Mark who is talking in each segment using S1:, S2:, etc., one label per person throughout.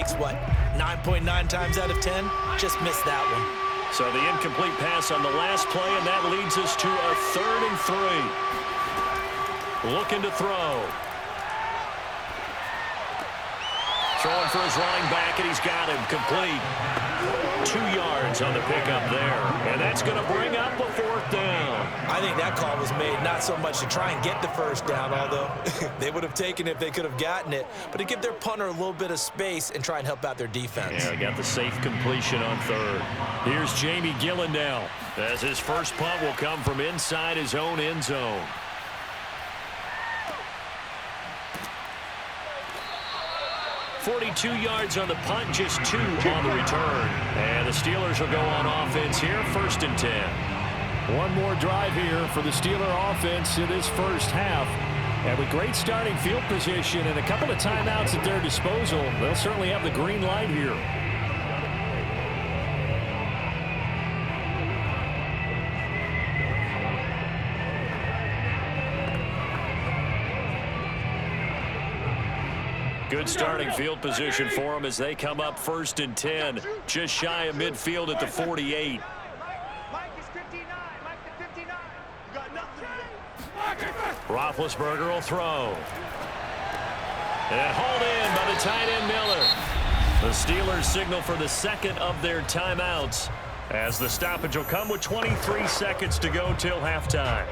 S1: takes, what, 9.9 times out of 10? Just missed that one.
S2: So the incomplete pass on the last play, and that leads us to a 3rd and 3. Looking to throw. Throwing for his running back, and he's got him complete. 2 yards on the pickup there. And that's going to bring up a 4th down.
S1: I think that call was made not so much to try and get the 1st down, although they would have taken it if they could have gotten it, but to give their punter a little bit of space and try and help out their defense.
S2: Yeah, got the safe completion on 3rd. Here's Jamie Gillen now, as his first punt will come from inside his own end zone. .42 yards on the punt, just 2 on the return. And the Steelers will go on offense here, 1st and 10.
S3: One more drive here for the Steeler offense in this first half. And with great starting field position and a couple of timeouts at their disposal, they'll certainly have the green light here.
S2: Good starting field position for them as they come up 1st and 10, just shy of midfield at the 48. Roethlisberger will throw. And hauled in by the tight end Miller. The Steelers signal for the 2nd of their timeouts as the stoppage will come with 23 seconds to go till halftime.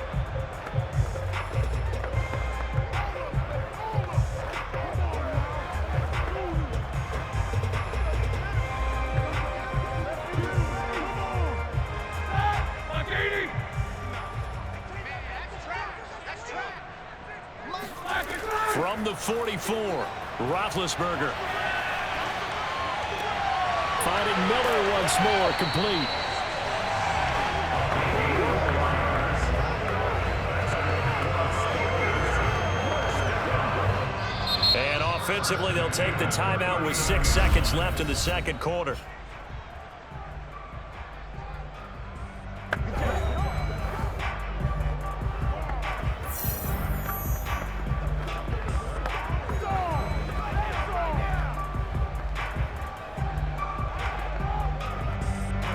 S2: From the 44, Roethlisberger.
S3: Finding Miller once more, complete.
S2: And offensively, they'll take the timeout with 6 seconds left in the 2nd quarter.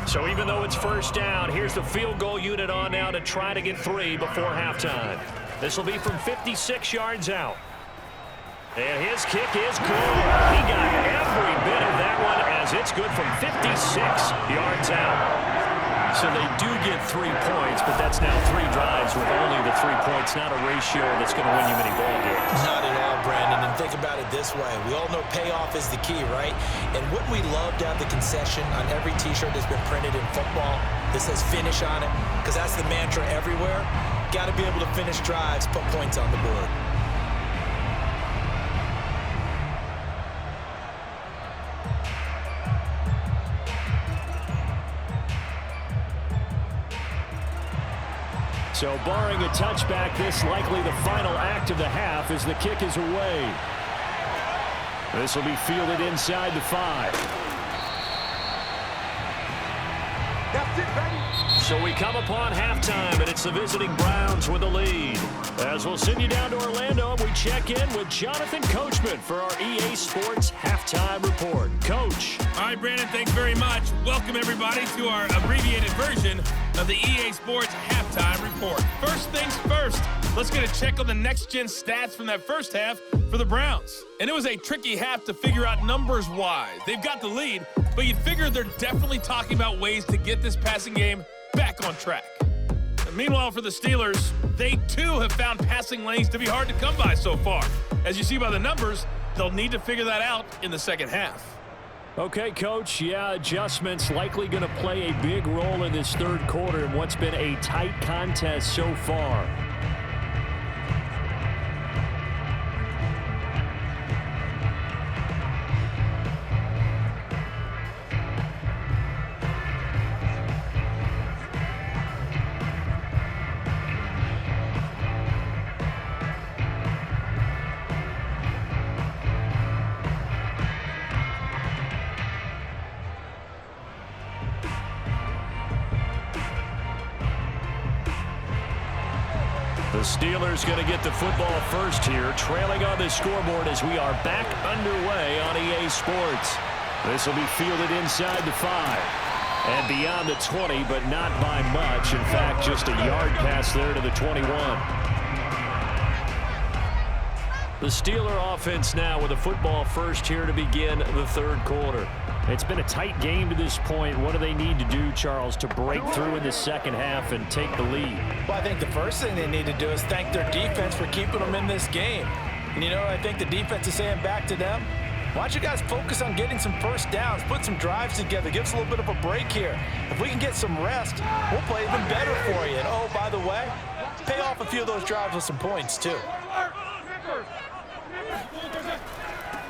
S2: So even though it's 1st down, here's the field goal unit on now to try to get 3 before halftime. This will be from 56 yards out. And his kick is good. He got every bit of that one as it's good from 56 yards out. So they do get 3 points, but that's now 3 drives with only the 3 points, not a ratio that's going to win you many ball games.
S1: Not at all, Brandon. And think about it this way. We all know payoff is the key, right? And wouldn't we love to have the concession on every T-shirt that's been printed in football that says finish on it? Because that's the mantra everywhere. Got to be able to finish drives, put points on the board.
S3: So barring a touchback, this likely the final act of the half as the kick is away. This will be fielded inside the 5.
S4: That's it, baby.
S2: So we come upon halftime, and it's the visiting Browns with the lead. As we'll send you down to Orlando, and we check in with Jonathan Coachman for our EA Sports Halftime Report. Coach.
S5: All right, Brandon, thanks very much. Welcome, everybody, to our abbreviated version of the EA Sports Halftime Report. First things first, let's get a check on the next-gen stats from that first half for the Browns. And it was a tricky half to figure out numbers-wise. They've got the lead, but you'd figure they're definitely talking about ways to get this passing game back on track. And meanwhile, for the Steelers, they too have found passing lanes to be hard to come by so far. As you see by the numbers, they'll need to figure that out in the second half.
S3: Okay, Coach, yeah, adjustments likely going to play a big role in this 3rd quarter in what's been a tight contest so far. The Steelers going to get the football first here, trailing on the scoreboard as we are back underway on EA Sports. This will be fielded inside the 5 and beyond the 20, but not by much. In fact, just a yard pass there to the 21. The Steeler offense now with a football first here to begin the third quarter. It's been a tight game to this point. What do they need to do, Charles, to break through in the second half and take the lead?
S1: Well, I think the first thing they need to do is thank their defense for keeping them in this game. And, you know, I think the defense is saying back to them, why don't you guys focus on getting some first downs, put some drives together, give us a little bit of a break here. If we can get some rest, we'll play even better for you. And, oh, by the way, pay off a few of those drives with some points, too.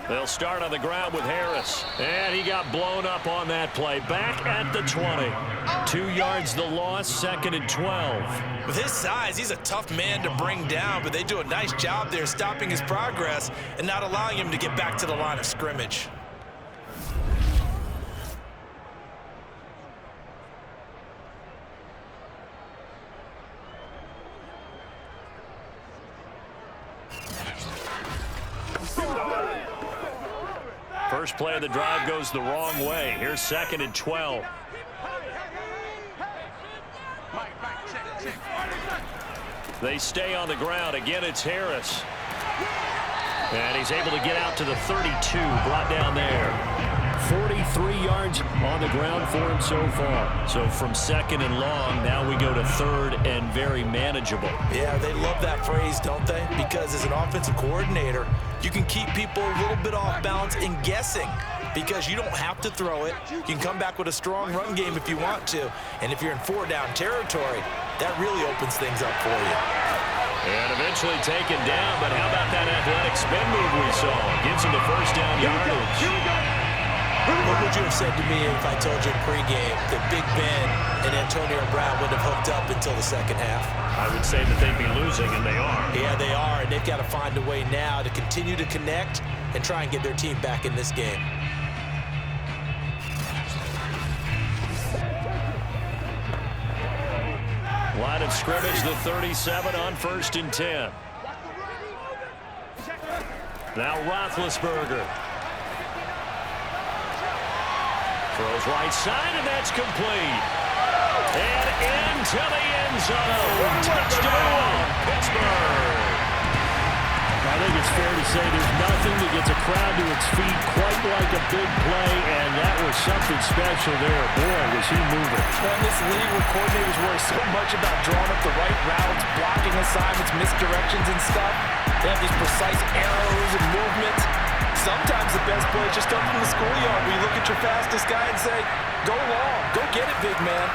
S3: They'll start on the ground with Harris. And he got blown up on that play. Back at the 20. 2 yards the loss, 2nd and 12.
S1: With his size, he's a tough man to bring down, but they do a nice job there stopping his progress and not allowing him to get back to the line of scrimmage.
S3: First play of the drive goes the wrong way. Here's 2nd and 12. They stay on the ground. Again, it's Harris. And he's able to get out to the 32, brought down there. 43 yards on the ground for him so far. So from 2nd and long, now we go to 3rd and very manageable.
S1: Yeah, they love that phrase, don't they? Because as an offensive coordinator, you can keep people a little bit off balance and guessing because you don't have to throw it. You can come back with a strong run game if you want to. And if you're in 4-down territory, that really opens things up for you.
S3: And eventually taken down, but how about that athletic spin move we saw? Gives him the first down yardage.
S1: What would you have said to me if I told you in pregame that Big Ben and Antonio Brown wouldn't have hooked up until the second half?
S3: I would say that they'd be losing, and they are.
S1: Yeah, they are, and they've got to find a way now to continue to connect and try and get their team back in this game.
S3: Line of scrimmage, the 37 on 1st and 10. Now Roethlisberger. Throws right side, and that's complete. And into the end zone. Touchdown, Pittsburgh. I think it's fair to say there's nothing that gets a crowd to its feet quite like a big play, and that was something special there. Boy, was he moving.
S1: Well, in this league where coordinators worry so much about drawing up the right routes, blocking assignments, misdirections and stuff, they have these precise arrows and movements. Sometimes the best play is just up from the schoolyard where you look at your fastest guy and say, go long, go get it, big man.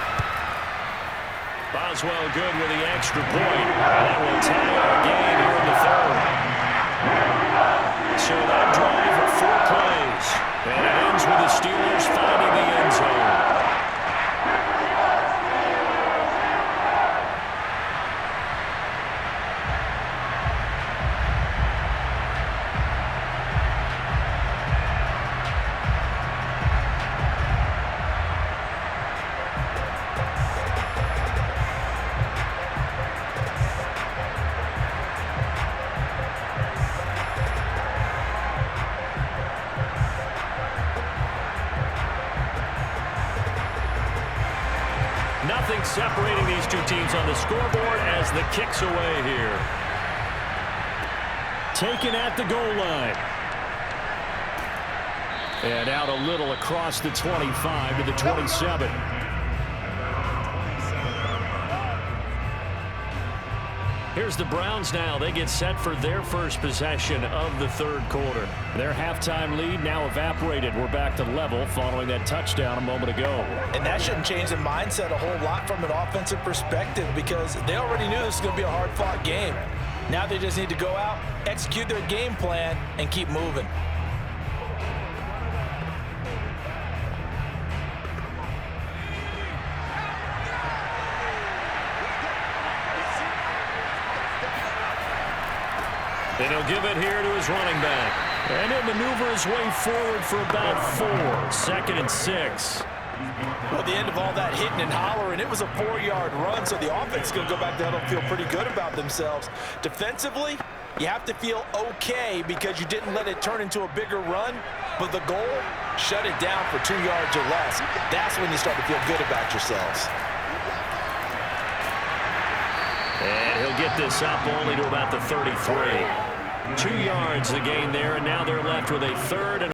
S3: Boswell good with the extra point. That will tie our game here in the 3rd. So that drive of 4 plays. And it ends with the Steelers finding the end zone. Nothing separating these two teams on the scoreboard as the kick's away here. Taken at the goal line. And out a little across the 25 to the 27. Here's the Browns now. They get set for their first possession of the 3rd quarter. Their halftime lead now evaporated. We're back to level following that touchdown a moment ago.
S1: And that shouldn't change the mindset a whole lot from an offensive perspective because they already knew this was going to be a hard-fought game. Now they just need to go out, execute their game plan, and keep moving.
S3: And he'll give it here to his running back. And he'll maneuver his way forward for about 4. 2nd and 6.
S1: Well, the end of all that hitting and hollering, it was a 4-yard run, so the offense is going to go back to huddle and feel pretty good about themselves. Defensively, you have to feel okay because you didn't let it turn into a bigger run, but the goal, shut it down for 2 yards or less. That's when you start to feel good about yourselves.
S2: And he'll get this up only to about the 33. 2 yards the gain there, and now they're left with a 3rd and